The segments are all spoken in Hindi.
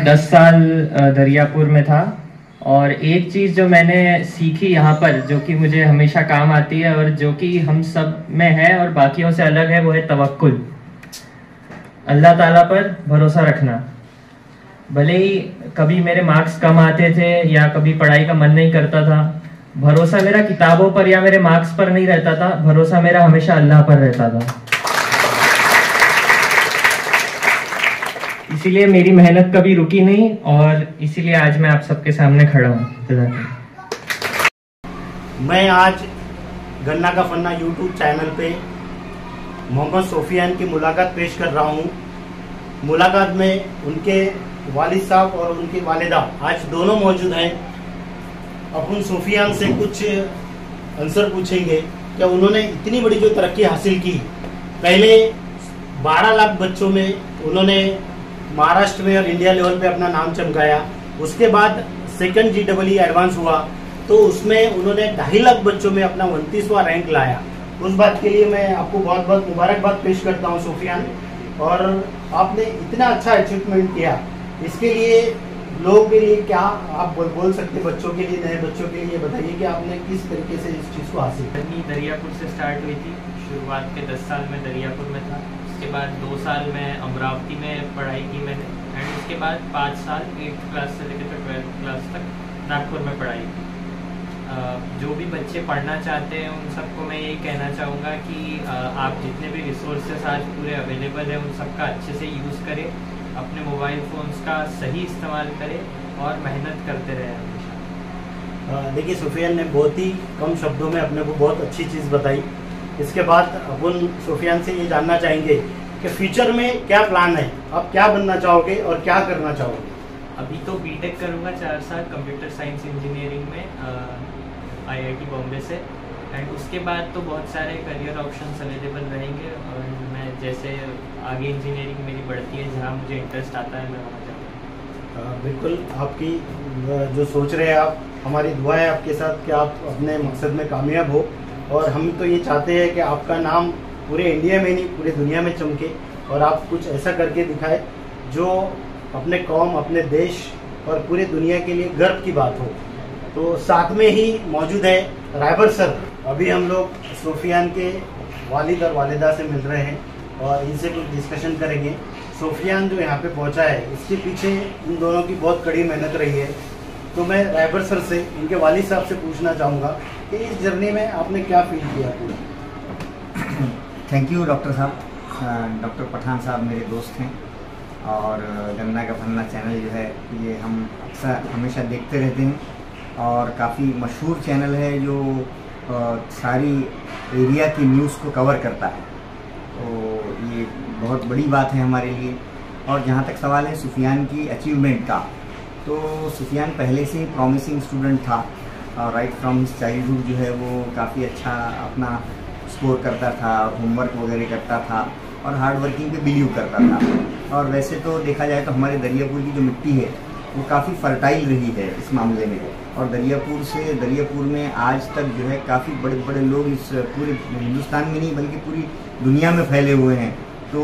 मैं 10 साल दरियापुर में था और एक चीज़ जो मैंने सीखी यहाँ पर, जो कि मुझे हमेशा काम आती है और जो कि हम सब में है और बाकियों से अलग है, वो है तवक्कुल। अल्लाह ताला पर भरोसा रखना। भले ही कभी मेरे मार्क्स कम आते थे या कभी पढ़ाई का मन नहीं करता था, भरोसा मेरा किताबों पर या मेरे मार्क्स पर नहीं रहता था, भरोसा मेरा हमेशा अल्लाह पर रहता था। इसीलिए मेरी मेहनत कभी रुकी नहीं और इसीलिए आज मैं आप सबके सामने खड़ा हूँ। मैं आज गन्ना का फन्ना यूट्यूब चैनल पे मोहम्मद सोफियान की मुलाकात पेश कर रहा हूँ। मुलाकात में उनके वालिद साहब और उनकी वालिदा आज दोनों मौजूद हैं। अब उन सोफियान से कुछ आंसर पूछेंगे कि उन्होंने इतनी बड़ी जो तरक्की हासिल की। पहले 12 लाख बच्चों में उन्होंने महाराष्ट्र में और इंडिया लेवल पे अपना नाम चमकाया। उसके बाद सेकंड GEE एडवांस हुआ तो उसमें उन्होंने 2.5 लाख बच्चों में अपना 29वां रैंक लाया। उस बात के लिए मैं आपको बहुत बहुत मुबारकबाद पेश करता हूं सोफियान। और आपने इतना अच्छा अचीवमेंट किया, इसके लिए लोगों के लिए क्या आप बोल सकते, बच्चों के लिए, नए बच्चों के लिए बताइए कि आपने किस तरीके से इस चीज़ को हासिल किया। दरियापुर से स्टार्ट हुई थी। शुरुआत के 10 साल में दरियापुर में था। उसके बाद 2 साल में अमरावती में पढ़ाई की मैंने एंड उसके बाद 5 साल 8th क्लास से लेकर 12th क्लास तक नागपुर में पढ़ाई की। जो भी बच्चे पढ़ना चाहते हैं उन सबको मैं यही कहना चाहूँगा कि आप जितने भी रिसोर्सेस आज पूरे अवेलेबल हैं उन सबका अच्छे से यूज़ करें, अपने मोबाइल फ़ोन्स का सही इस्तेमाल करें और मेहनत करते रहें हमेशा। देखिए सोफियान ने बहुत ही कम शब्दों में अपने को बहुत अच्छी चीज़ बताई। इसके बाद अपन सोफियान से ये जानना चाहेंगे कि फ्यूचर में क्या प्लान है, आप क्या बनना चाहोगे और क्या करना चाहोगे। अभी तो बीटेक करूँगा 4 साल कंप्यूटर साइंस इंजीनियरिंग में IIT बॉम्बे से एंड उसके बाद तो बहुत सारे करियर ऑप्शंस अवेलेबल रहेंगे और मैं जैसे आगे इंजीनियरिंग मेरी बढ़ती है, जहाँ मुझे इंटरेस्ट आता है मैं वहाँ जाऊँगा। बिल्कुल, आपकी जो सोच रहे हैं आप, हमारी दुआ है आपके साथ कि आप अपने मकसद में कामयाब हो। और हम तो ये चाहते हैं कि आपका नाम पूरे इंडिया में नहीं पूरी दुनिया में चमके और आप कुछ ऐसा करके दिखाए जो अपने कौम, अपने देश और पूरी दुनिया के लिए गर्व की बात हो। तो साथ में ही मौजूद है रायबर सर। अभी हम लोग सोफियान के वालिद और वालिदा से मिल रहे हैं और इनसे कुछ डिस्कशन करेंगे। सोफियान जो यहाँ पे पहुँचा है, इसके पीछे इन दोनों की बहुत कड़ी मेहनत रही है। तो मैं रायबर सर से, इनके वालिद साहब से पूछना चाहूँगा कि इस जर्नी में आपने क्या फील किया पूरा। थैंक यू डॉक्टर साहब। डॉक्टर पठान साहब मेरे दोस्त हैं और गन्ना का फन्ना चैनल जो है ये हम अक्सर हमेशा देखते रहते हैं और काफ़ी मशहूर चैनल है जो सारी एरिया की न्यूज़ को कवर करता है। तो ये बहुत बड़ी बात है हमारे लिए। और जहाँ तक सवाल है सुफियान की अचीवमेंट का, तो सुफियान पहले से ही प्रॉमिसिंग स्टूडेंट था और राइट फ्रॉम हिज चाइल्डहुड जो है वो काफ़ी अच्छा अपना स्कोर करता था, होमवर्क वगैरह करता था और हार्ड वर्किंग पे बिलीव करता था। और वैसे तो देखा जाए तो हमारे दरियापुर की जो मिट्टी है वो काफ़ी फर्टाइल रही है इस मामले में। और दरियापुर में आज तक जो है काफ़ी बड़े बड़े लोग इस पूरे हिंदुस्तान में नहीं बल्कि पूरी दुनिया में फैले हुए हैं। तो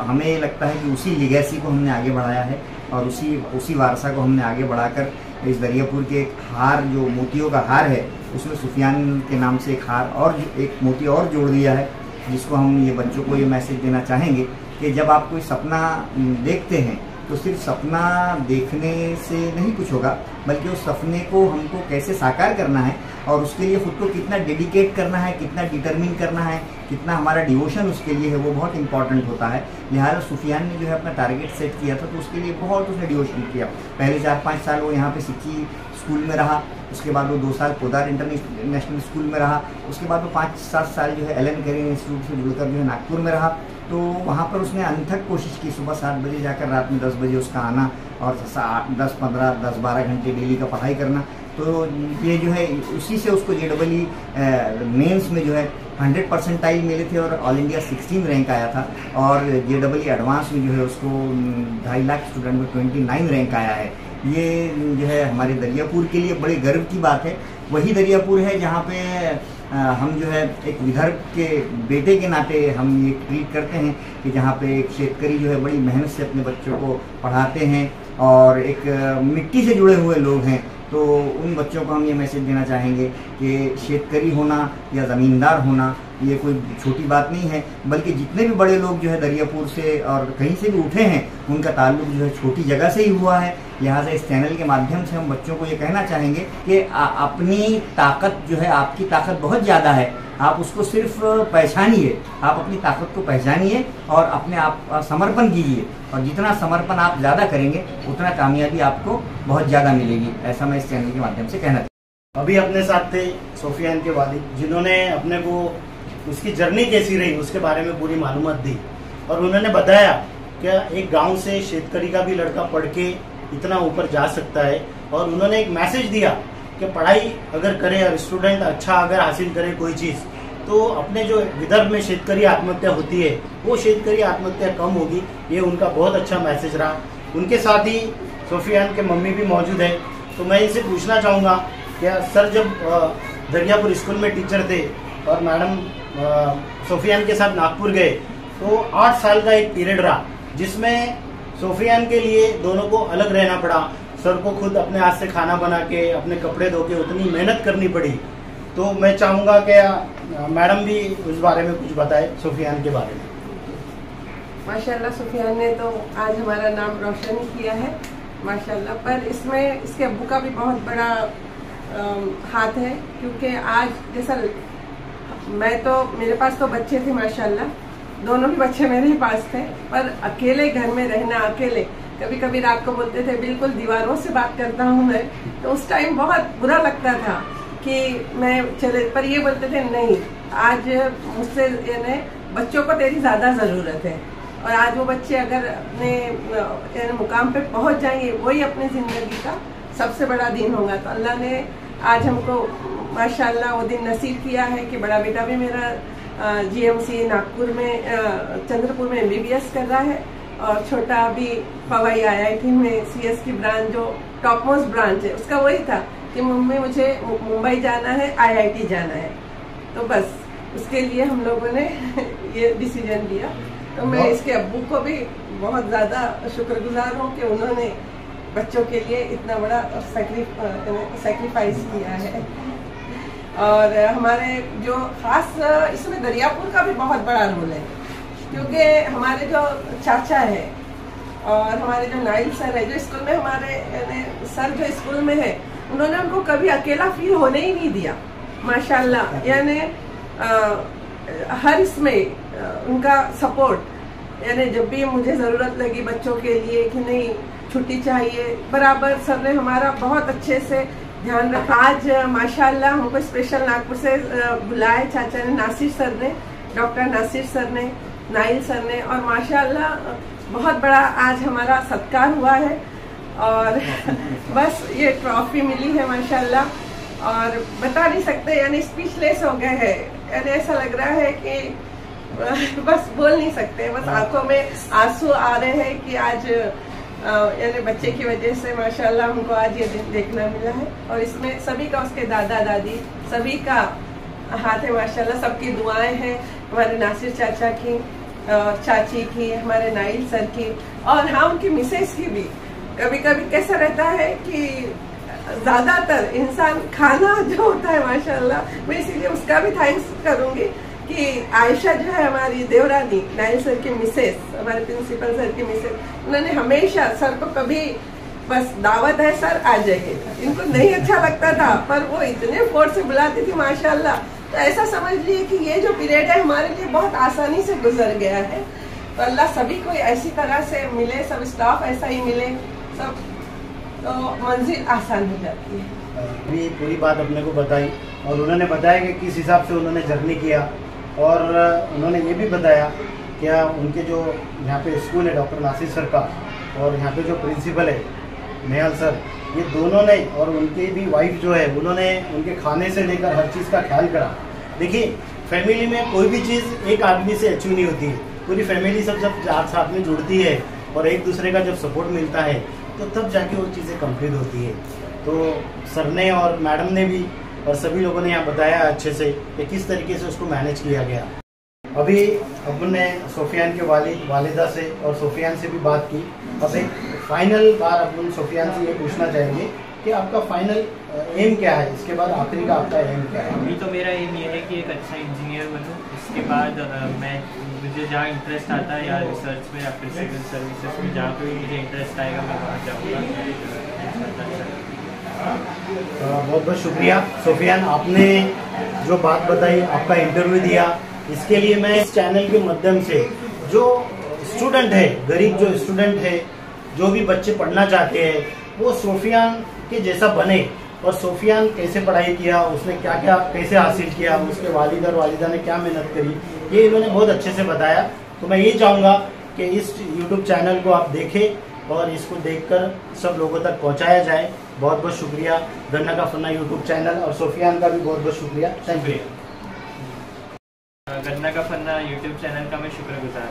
हमें लगता है कि उसी लिगेसी को हमने आगे बढ़ाया है और उसी वारसा को हमने आगे बढ़ाकर इस दरियापुर के एक हार, जो मोतियों का हार है, उसमें सुफियान के नाम से एक हार और एक मोती और जोड़ दिया है, जिसको हम ये बच्चों को ये मैसेज देना चाहेंगे कि जब आप कोई सपना देखते हैं तो सिर्फ सपना देखने से नहीं कुछ होगा, बल्कि उस सपने को हमको कैसे साकार करना है और उसके लिए खुद को कितना डेडिकेट करना है, कितना डिटर्मिन करना है, कितना हमारा डिवोशन उसके लिए है, वो बहुत इंपॉर्टेंट होता है। लिहाजा सुफियान ने जो है अपना टारगेट सेट किया था तो उसके लिए बहुत उसने डिवोशन किया। पहले 4-5 साल वो यहाँ पे सिक्की स्कूल में रहा, उसके बाद वो 2 साल पोदार इंटरनेशनल स्कूल में रहा, उसके बाद वो 5-7 साल जो है एलन कैरियर इंस्टीट्यूट से जुड़कर जो है नागपुर में रहा। तो वहाँ पर उसने अनथक कोशिश की, सुबह 7 बजे जाकर रात में 10 बजे उसका आना और 10-12 घंटे डेली का पढ़ाई करना। तो ये जो है उसी से उसको JEE मेंस में जो है 100 परसेंटाइल मिले थे और ऑल इंडिया 16 रैंक आया था। और JEE एडवांस में जो है उसको 2.5 लाख स्टूडेंट में 29 रैंक आया है। ये जो है हमारे दरियापुर के लिए बड़े गर्व की बात है। वही दरियापुर है जहाँ पे हम जो है एक विदर्भ के बेटे के नाते हम ये ट्रीट करते हैं कि जहाँ पे एक शेतकरी जो है बड़ी मेहनत से अपने बच्चों को पढ़ाते हैं और एक मिट्टी से जुड़े हुए लोग हैं, तो उन बच्चों को हम ये मैसेज देना चाहेंगे कि शेतकरी होना या ज़मींदार होना ये कोई छोटी बात नहीं है, बल्कि जितने भी बड़े लोग जो है दरियापुर से और कहीं से भी उठे हैं उनका ताल्लुक जो है छोटी जगह से ही हुआ है। लिहाजा इस चैनल के माध्यम से हम बच्चों को ये कहना चाहेंगे कि अपनी ताकत जो है, आपकी ताकत बहुत ज़्यादा है, आप उसको सिर्फ पहचानिए, आप अपनी ताकत को पहचानिए और अपने आप समर्पण कीजिए, और जितना समर्पण आप ज़्यादा करेंगे उतना कामयाबी आपको बहुत ज़्यादा मिलेगी। ऐसा मैं इस चैनल के माध्यम से कहना चाहता हूं। अभी अपने साथ थे सोफियान के वालिद, जिन्होंने अपने को उसकी जर्नी कैसी रही उसके बारे में पूरी मालूमात दी, और उन्होंने बताया कि एक गांव से शेतकरी का भी लड़का पढ़ के इतना ऊपर जा सकता है। और उन्होंने एक मैसेज दिया कि पढ़ाई अगर करे और स्टूडेंट अच्छा अगर हासिल करे कोई चीज़, तो अपने जो विदर्भ में शेतकरी आत्महत्या होती है वो शेतकरी आत्महत्या कम होगी। ये उनका बहुत अच्छा मैसेज रहा। उनके साथ ही सोफियान के मम्मी भी मौजूद है, तो मैं इनसे पूछना चाहूँगा क्या सर, जब दरियापुर स्कूल में टीचर थे और मैडम सोफियान के साथ नागपुर गए, तो 8 साल का एक पीरियड रहा जिसमें सोफियान के लिए दोनों को अलग रहना पड़ा। सर को खुद अपने हाथ से खाना बना के, अपने कपड़े धो के उतनी मेहनत करनी पड़ी। तो मैं चाहूँगा कि मैडम भी उस बारे में कुछ बताए, सोफियान के बारे में। माशाल्लाह सोफियान ने तो आज हमारा नाम रोशन किया है माशाल्लाह, पर इसमें इसके अब्बू का भी बहुत बड़ा हाथ है, क्योंकि आज जैसा मैं तो, मेरे पास तो बच्चे थे माशाल्लाह, दोनों भी बच्चे मेरे ही पास थे, पर अकेले घर में रहना, अकेले कभी कभी रात को बोलते थे बिल्कुल दीवारों से बात करता हूँ मैं, तो उस टाइम बहुत बुरा लगता था कि मैं चले, पर ये बोलते थे नहीं, आज मुझसे यानी बच्चों को तेरी ज़्यादा ज़रूरत है, और आज वो बच्चे अगर अपने मुकाम पे पहुँच जाएंगे वही अपनी ज़िंदगी का सबसे बड़ा दिन होगा। तो अल्लाह ने आज हमको माशाल्लाह वो दिन नसीब किया है कि बड़ा बेटा भी मेरा GMC नागपुर में चंद्रपुर में MBBS कर रहा है, और छोटा अभी पवाई IIT में CS की ब्रांच, जो टॉप मोस्ट ब्रांच है, उसका वही था कि मम्मी मुझे मुंबई जाना है, IIT जाना है। तो बस उसके लिए हम लोगों ने ये डिसीजन लिया। तो मैं इसके अब्बू को भी बहुत ज़्यादा शुक्रगुजार हूँ कि उन्होंने बच्चों के लिए इतना बड़ा सेक्रीफाइस किया है। और हमारे जो खास इसमें दरियापुर का भी बहुत बड़ा रोल है, क्योंकि हमारे जो चाचा है और हमारे जो नाइल सर है, जो स्कूल में हमारे सर जो स्कूल में है, उन्होंने उनको कभी अकेला फील होने ही नहीं दिया माशाल्लाह। यानी हर इसमें उनका सपोर्ट, यानी जब भी मुझे ज़रूरत लगी बच्चों के लिए कि नहीं छुट्टी चाहिए, बराबर सर ने हमारा बहुत अच्छे से ध्यान रखा। आज माशाल्लाह हमको स्पेशल नागपुर से बुलाए चाचा ने, नासिर सर ने, डॉक्टर नासिर सर ने, नाइल सर ने, और माशाल्लाह बहुत बड़ा आज हमारा सत्कार हुआ है। और बस ये ट्रॉफी मिली है माशाल्लाह, और बता नहीं सकते, यानी स्पीचलेस हो गए हैं, यानी ऐसा लग रहा है कि बस बोल नहीं सकते, बस आंखों में आंसू आ रहे हैं कि आज यानी बच्चे की वजह से माशाल्लाह हमको आज ये दिन देखना मिला है। और इसमें सभी का, उसके दादा दादी सभी का हाथ है माशाल्लाह, सबकी दुआएं हैं, हमारे नासिर चाचा की, चाची की, हमारे नाइल सर की, और हाँ उनकी मिसेस की भी। कभी कभी कैसा रहता है कि ज़्यादातर इंसान खाना जो होता है माशाल्लाह, मैं इसीलिए उसका भी थैंक्स करूँगी कि आयशा जो है हमारी देवरानी, नाइल सर की मिसेस, हमारे प्रिंसिपल सर की मिसेस, उन्होंने हमेशा सर को कभी बस दावत है सर आ जाइए, इनको नहीं अच्छा लगता था पर वो इतने फोर्स से बुलाती थी माशाल्लाह। तो ऐसा समझ लिए कि ये जो पीरियड है हमारे लिए बहुत आसानी से गुजर गया है। तो अल्लाह सभी को ऐसी तरह से मिले, सब स्टाफ ऐसा ही मिले, सब तो मंजिल आसान हो जाती है। अभी पूरी बात अपने को बताई, और उन्होंने बताया कि किस हिसाब से उन्होंने जर्नी किया, और उन्होंने ये भी बताया क्या उनके जो यहाँ पे स्कूल है डॉक्टर नासिर सर का, और यहाँ पे जो प्रिंसिपल है नेहाल सर, ये दोनों ने, और उनकी भी वाइफ जो है, उन्होंने उनके खाने से लेकर हर चीज़ का ख्याल करा। देखिए फैमिली में कोई भी चीज़ एक आदमी से अचीव नहीं होती है, पूरी फैमिली सब साथ में जुड़ती है, और एक दूसरे का जब सपोर्ट मिलता है तो तब जाके वो चीज़ें कंप्लीट होती है। तो सर ने और मैडम ने भी और सभी लोगों ने यहाँ बताया अच्छे से कि किस तरीके से उसको मैनेज किया गया। अभी हमने सोफियान के वालिदा से और सोफियान से भी बात की। अब एक फाइनल बार अपन सोफियान से ये पूछना चाहेंगे कि आपका फाइनल एम क्या है, इसके बाद आखिरी का आपका एम क्या है? अभी तो मेरा एम ये है कि एक अच्छा इंजीनियर बनूं। इसके बाद मुझे जहाँ इंटरेस्ट आता है या रिसर्च में या फिर सिविल सर्विसेज में, जहाँ पे भी मुझे इंटरेस्ट आएगा मैं वहाँ जाऊँगा। बहुत बहुत शुक्रिया सोफियान, आपने जो बात बताई, आपका इंटरव्यू दिया, इसके लिए मैं इस चैनल के माध्यम से जो स्टूडेंट है, गरीब जो स्टूडेंट है, जो भी बच्चे पढ़ना चाहते हैं, वो सोफियान के जैसा बने। और सोफियान कैसे पढ़ाई किया, उसने क्या क्या कैसे हासिल किया, उसके वालिद और वालिदा ने क्या मेहनत करी, ये इन्होंने बहुत अच्छे से बताया। तो मैं ये चाहूँगा कि इस YouTube चैनल को आप देखें और इसको देखकर सब लोगों तक पहुँचाया जाए। बहुत बहुत शुक्रिया गन्ना का फन्ना YouTube चैनल, और सोफियान का भी बहुत बहुत शुक्रिया। Thank you. गन्ना का फन्ना YouTube चैनल का मैं शुक्रगुजार।